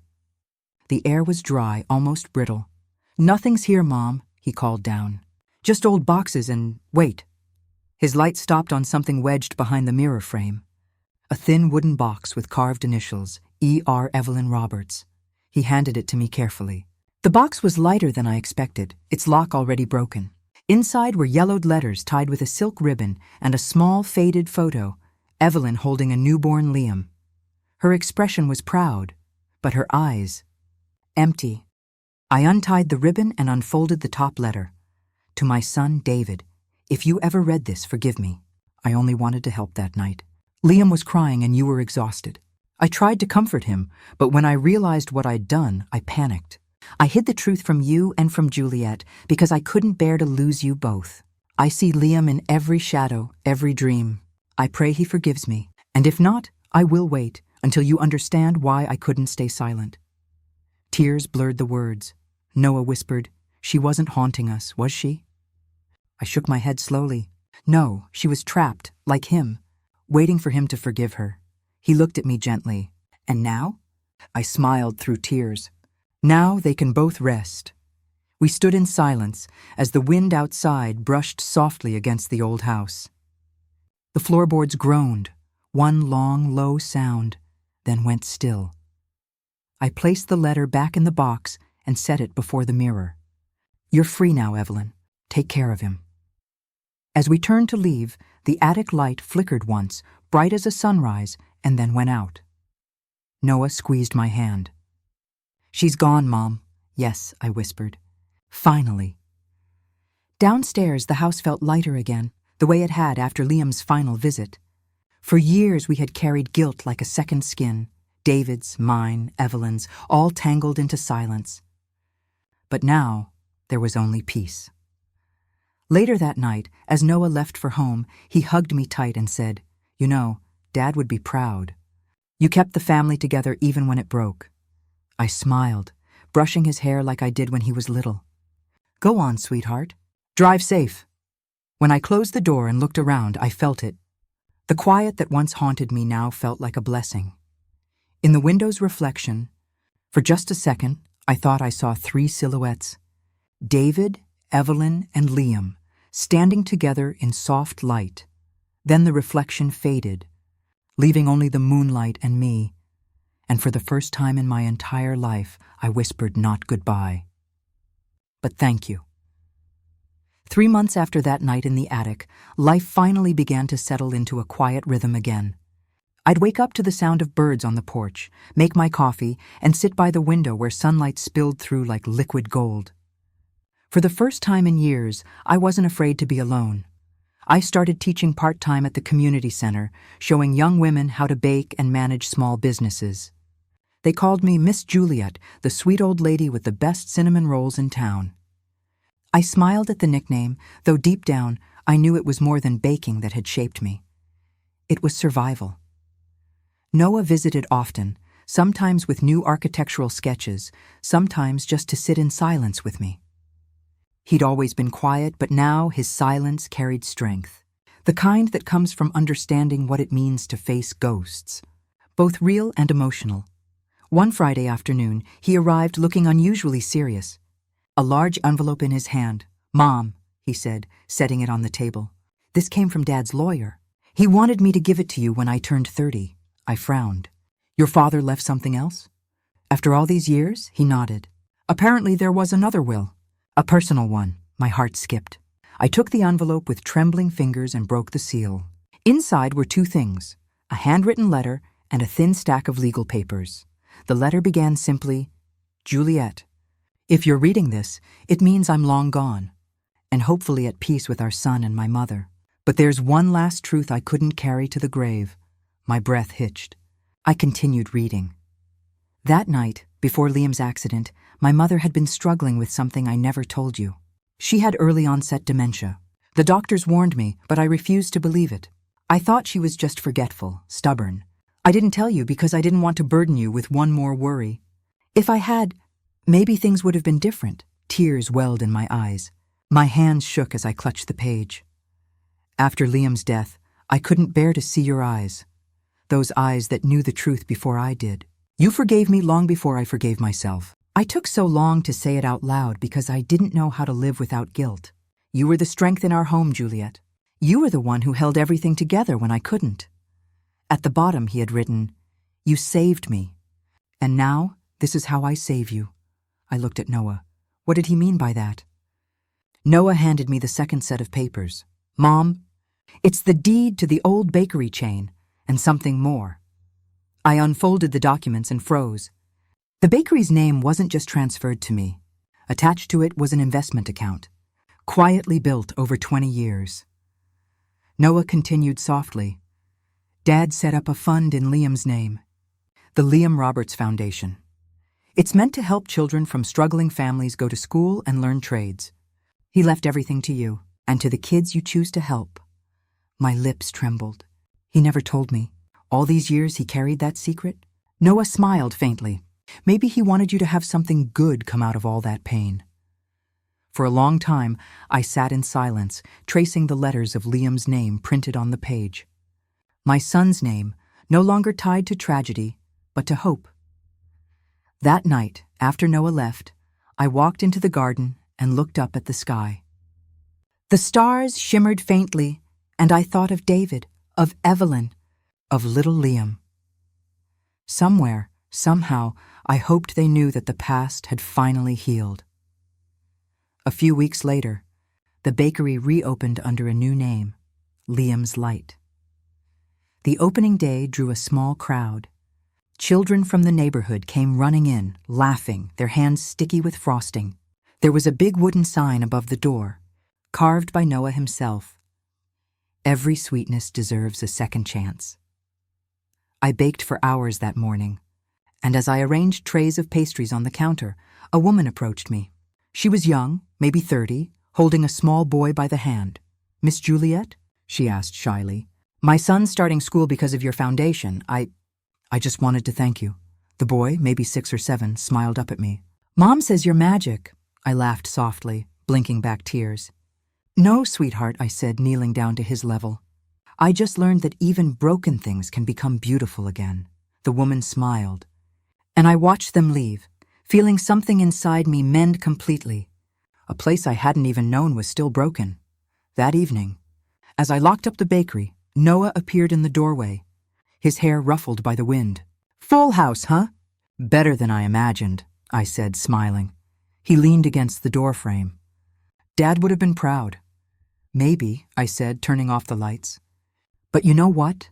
The air was dry, almost brittle. "Nothing's here, Mom," he called down. "Just old boxes and wait." His light stopped on something wedged behind the mirror frame. A thin wooden box with carved initials, E.R. Evelyn Roberts. He handed it to me carefully. The box was lighter than I expected, its lock already broken. Inside were yellowed letters tied with a silk ribbon and a small, faded photo, Evelyn holding a newborn Liam. Her expression was proud, but her eyes, empty. I untied the ribbon and unfolded the top letter. "To my son, David. If you ever read this, forgive me. I only wanted to help that night. Liam was crying and you were exhausted. I tried to comfort him, but when I realized what I'd done, I panicked. I hid the truth from you and from Juliet because I couldn't bear to lose you both. I see Liam in every shadow, every dream. I pray he forgives me, and if not, I will wait until you understand why I couldn't stay silent." Tears blurred the words. Noah whispered, "She wasn't haunting us, was she?" I shook my head slowly. No, she was trapped, like him, waiting for him to forgive her. He looked at me gently. "And now?" I smiled through tears. "Now they can both rest." We stood in silence as the wind outside brushed softly against the old house. The floorboards groaned, one long, low sound, then went still. I placed the letter back in the box and set it before the mirror. "You're free now, Evelyn. Take care of him." As we turned to leave, the attic light flickered once, bright as a sunrise, and then went out. Noah squeezed my hand. "She's gone, Mom." "Yes," I whispered. Finally. Downstairs, the house felt lighter again, the way it had after Liam's final visit. For years we had carried guilt like a second skin, David's, mine, Evelyn's, all tangled into silence. But now there was only peace. Later that night, as Noah left for home, he hugged me tight and said, "You know, Dad would be proud. You kept the family together even when it broke." I smiled, brushing his hair like I did when he was little. "Go on, sweetheart. Drive safe." When I closed the door and looked around, I felt it. The quiet that once haunted me now felt like a blessing. In the window's reflection, for just a second, I thought I saw 3 silhouettes. David, Evelyn, and Liam, standing together in soft light. Then the reflection faded, leaving only the moonlight and me. And for the first time in my entire life, I whispered not goodbye, but thank you. 3 months after that night in the attic, life finally began to settle into a quiet rhythm again. I'd wake up to the sound of birds on the porch, make my coffee, and sit by the window where sunlight spilled through like liquid gold. For the first time in years, I wasn't afraid to be alone. I started teaching part-time at the community center, showing young women how to bake and manage small businesses. They called me Miss Juliet, the sweet old lady with the best cinnamon rolls in town. I smiled at the nickname, though deep down, I knew it was more than baking that had shaped me. It was survival. Noah visited often, sometimes with new architectural sketches, sometimes just to sit in silence with me. He'd always been quiet, but now his silence carried strength, the kind that comes from understanding what it means to face ghosts, both real and emotional. One Friday afternoon, he arrived looking unusually serious, a large envelope in his hand. "Mom," he said, setting it on the table. "This came from Dad's lawyer. He wanted me to give it to you when I turned 30. I frowned. "Your father left something else?" "After all these years?" He nodded. "Apparently there was another will. A personal one." My heart skipped. I took the envelope with trembling fingers and broke the seal. Inside were two things, a handwritten letter and a thin stack of legal papers. The letter began simply, "Juliet, if you're reading this, it means I'm long gone, and hopefully at peace with our son and my mother. But there's one last truth I couldn't carry to the grave." My breath hitched. I continued reading. That night, before Liam's accident, my mother had been struggling with something I never told you. She had early-onset dementia. The doctors warned me, but I refused to believe it. I thought she was just forgetful, stubborn. I didn't tell you because I didn't want to burden you with one more worry. If I had, maybe things would have been different. Tears welled in my eyes. My hands shook as I clutched the page. "After Liam's death, I couldn't bear to see your eyes. Those eyes that knew the truth before I did. You forgave me long before I forgave myself. I took so long to say it out loud because I didn't know how to live without guilt. You were the strength in our home, Juliet. You were the one who held everything together when I couldn't." At the bottom he had written, "You saved me. And now, this is how I save you." I looked at Noah. What did he mean by that? Noah handed me the second set of papers. "Mom, it's the deed to the old bakery chain, and something more." I unfolded the documents and froze. The bakery's name wasn't just transferred to me. Attached to it was an investment account, quietly built over 20 years. Noah continued softly. "Dad set up a fund in Liam's name, the Liam Roberts Foundation. It's meant to help children from struggling families go to school and learn trades. He left everything to you, and to the kids you choose to help." My lips trembled. He never told me. All these years he carried that secret? Noah smiled faintly. Maybe he wanted you to have something good come out of all that pain. For a long time, I sat in silence, tracing the letters of Liam's name printed on the page. My son's name, no longer tied to tragedy, but to hope. That night, after Noah left, I walked into the garden and looked up at the sky. The stars shimmered faintly, and I thought of David, of Evelyn, of little Liam. Somewhere, somehow, I hoped they knew that the past had finally healed. A few weeks later, the bakery reopened under a new name, Liam's Light. The opening day drew a small crowd. Children from the neighborhood came running in, laughing, their hands sticky with frosting. There was a big wooden sign above the door, carved by Noah himself. "Every sweetness deserves a second chance." I baked for hours that morning, and as I arranged trays of pastries on the counter, a woman approached me. She was young, maybe 30, holding a small boy by the hand. "Miss Juliet?" she asked shyly. "My son's starting school because of your foundation. I just wanted to thank you." The boy, maybe 6 or 7, smiled up at me. "Mom says you're magic." I laughed softly, blinking back tears. "No, sweetheart," I said, kneeling down to his level. "I just learned that even broken things can become beautiful again." The woman smiled, and I watched them leave, feeling something inside me mend completely. A place I hadn't even known was still broken. That evening, as I locked up the bakery, Noah appeared in the doorway, his hair ruffled by the wind. "Full house, huh?" "Better than I imagined," I said, smiling. He leaned against the doorframe. "Dad would have been proud." "Maybe," I said, turning off the lights. "But you know what?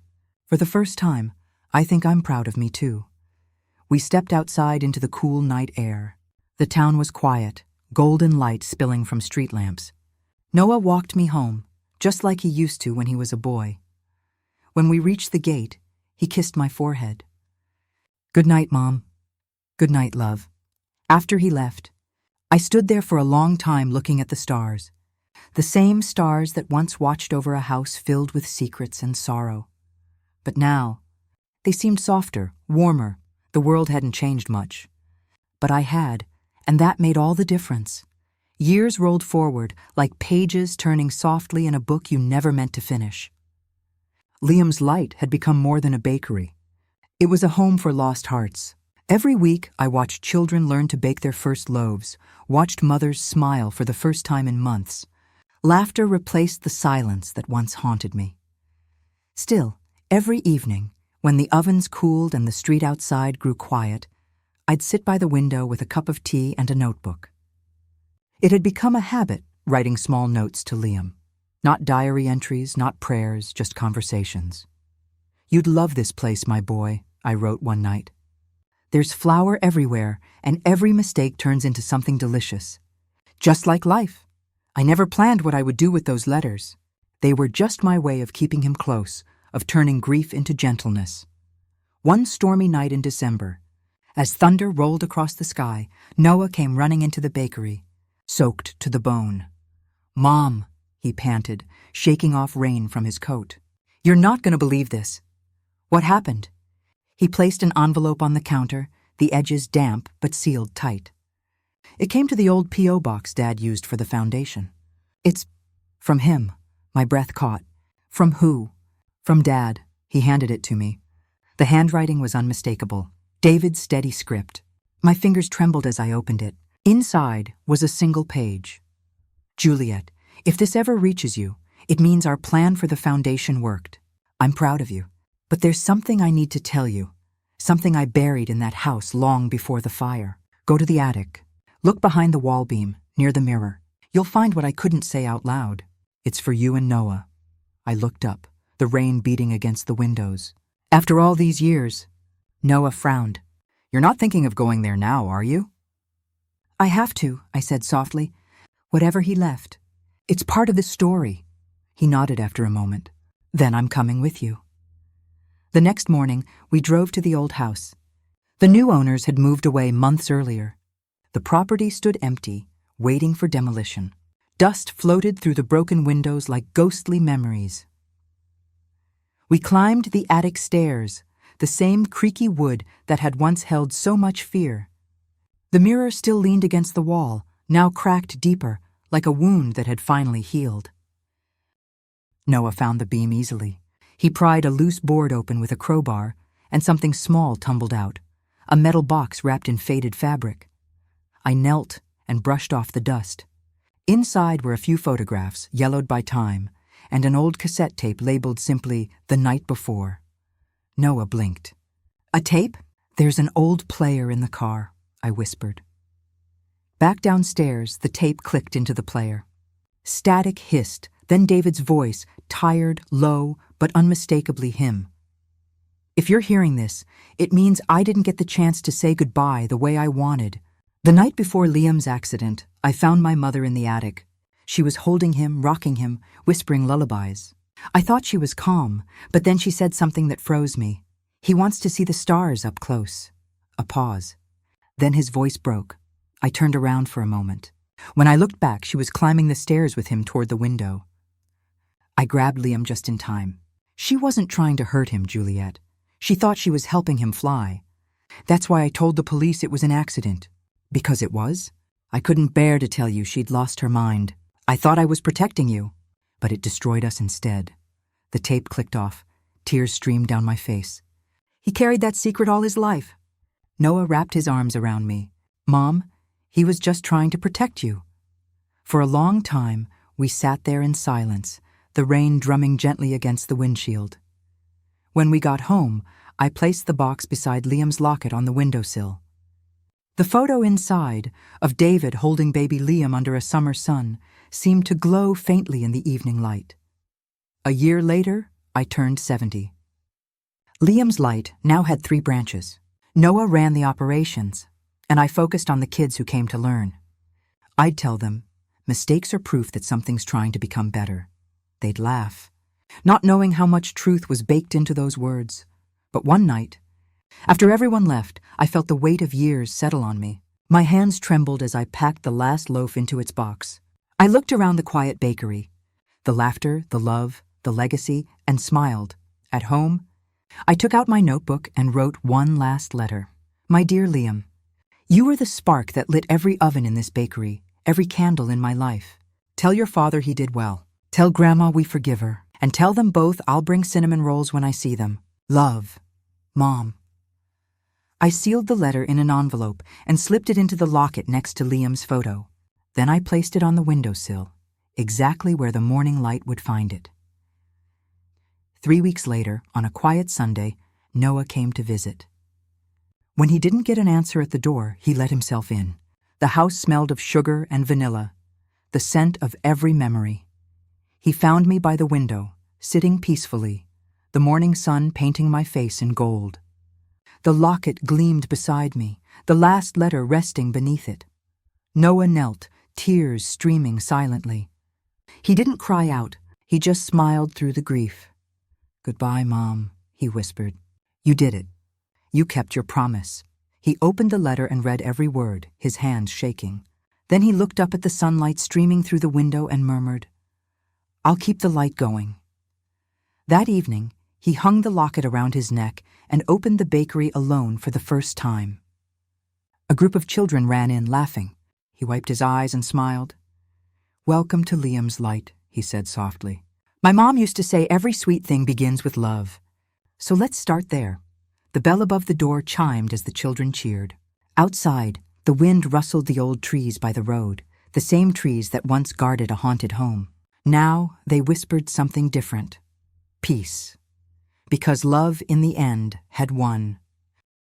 For the first time, I think I'm proud of me too." We stepped outside into the cool night air. The town was quiet, golden light spilling from street lamps. Noah walked me home, just like he used to when he was a boy. When we reached the gate, he kissed my forehead. "Good night, Mom. Good night, love." After he left, I stood there for a long time looking at the stars, the same stars that once watched over a house filled with secrets and sorrow. But now, they seemed softer, warmer. The world hadn't changed much. But I had, and that made all the difference. Years rolled forward, like pages turning softly in a book you never meant to finish. Liam's Light had become more than a bakery. It was a home for lost hearts. Every week, I watched children learn to bake their first loaves, watched mothers smile for the first time in months. Laughter replaced the silence that once haunted me. Still, every evening, when the ovens cooled and the street outside grew quiet, I'd sit by the window with a cup of tea and a notebook. It had become a habit, writing small notes to Liam. Not diary entries, not prayers, just conversations. "You'd love this place, my boy," I wrote one night. "There's flour everywhere, and every mistake turns into something delicious. Just like life. I never planned what I would do with those letters. They were just my way of keeping him close, of turning grief into gentleness." One stormy night in December, as thunder rolled across the sky, Noah came running into the bakery, soaked to the bone. "Mom," he panted, shaking off rain from his coat. "You're not going to believe this." "What happened?" He placed an envelope on the counter, the edges damp but sealed tight. It came to the old P.O. box Dad used for the foundation. "It's from him." My breath caught. "From who?" "From Dad." He handed it to me. The handwriting was unmistakable. David's steady script. My fingers trembled as I opened it. Inside was a single page. "Juliet, if this ever reaches you, it means our plan for the foundation worked. I'm proud of you. But there's something I need to tell you. Something I buried in that house long before the fire. Go to the attic. Look behind the wall beam, near the mirror. You'll find what I couldn't say out loud. It's for you and Noah." I looked up, the rain beating against the windows. "After all these years." Noah frowned. "You're not thinking of going there now, are you?" "I have to," I said softly. "Whatever he left. It's part of the story." He nodded after a moment. "Then I'm coming with you." The next morning, we drove to the old house. The new owners had moved away months earlier. The property stood empty, waiting for demolition. Dust floated through the broken windows like ghostly memories. We climbed the attic stairs, the same creaky wood that had once held so much fear. The mirror still leaned against the wall, now cracked deeper, like a wound that had finally healed. Noah found the beam easily. He pried a loose board open with a crowbar, and something small tumbled out, a metal box wrapped in faded fabric. I knelt and brushed off the dust. Inside were a few photographs, yellowed by time, and an old cassette tape labeled simply "The Night Before." Noah blinked. "A tape? There's an old player in the car," I whispered. Back downstairs, the tape clicked into the player. Static hissed, then David's voice, tired, low, but unmistakably him. "If you're hearing this, it means I didn't get the chance to say goodbye the way I wanted. The night before Liam's accident, I found my mother in the attic. She was holding him, rocking him, whispering lullabies. I thought she was calm, but then she said something that froze me. 'He wants to see the stars up close.'" A pause. Then his voice broke. I turned around for a moment. When I looked back, she was climbing the stairs with him toward the window. I grabbed Liam just in time. "She wasn't trying to hurt him, Juliet. She thought she was helping him fly. That's why I told the police it was an accident." "Because it was? I couldn't bear to tell you she'd lost her mind. I thought I was protecting you." But it destroyed us instead. The tape clicked off. Tears streamed down my face. "He carried that secret all his life." Noah wrapped his arms around me. "Mom, he was just trying to protect you." For a long time, we sat there in silence, the rain drumming gently against the windshield. When we got home, I placed the box beside Liam's locket on the windowsill. The photo inside, of David holding baby Liam under a summer sun, seemed to glow faintly in the evening light. A year later, I turned 70. Liam's Light now had 3 branches. Noah ran the operations, and I focused on the kids who came to learn. I'd tell them, mistakes are proof that something's trying to become better. They'd laugh, not knowing how much truth was baked into those words. But one night, after everyone left, I felt the weight of years settle on me. My hands trembled as I packed the last loaf into its box. I looked around the quiet bakery, the laughter, the love, the legacy, and smiled. At home, I took out my notebook and wrote one last letter. My dear Liam, you were the spark that lit every oven in this bakery, every candle in my life. Tell your father he did well. Tell Grandma we forgive her. And tell them both I'll bring cinnamon rolls when I see them. Love, Mom. I sealed the letter in an envelope and slipped it into the locket next to Liam's photo. Then I placed it on the windowsill, exactly where the morning light would find it. 3 weeks later, on a quiet Sunday, Noah came to visit. When he didn't get an answer at the door, he let himself in. The house smelled of sugar and vanilla, the scent of every memory. He found me by the window, sitting peacefully, the morning sun painting my face in gold. The locket gleamed beside me, the last letter resting beneath it. Noah knelt, tears streaming silently. He didn't cry out, he just smiled through the grief. "Goodbye, Mom," he whispered. "You did it. You kept your promise." He opened the letter and read every word, his hands shaking. Then he looked up at the sunlight streaming through the window and murmured, "I'll keep the light going." That evening, he hung the locket around his neck and opened the bakery alone for the first time. A group of children ran in, laughing. He wiped his eyes and smiled. "Welcome to Liam's light," he said softly. "My mom used to say every sweet thing begins with love. So let's start there." The bell above the door chimed as the children cheered. Outside, the wind rustled the old trees by the road, the same trees that once guarded a haunted home. Now they whispered something different. Peace. Because love, in the end, had won.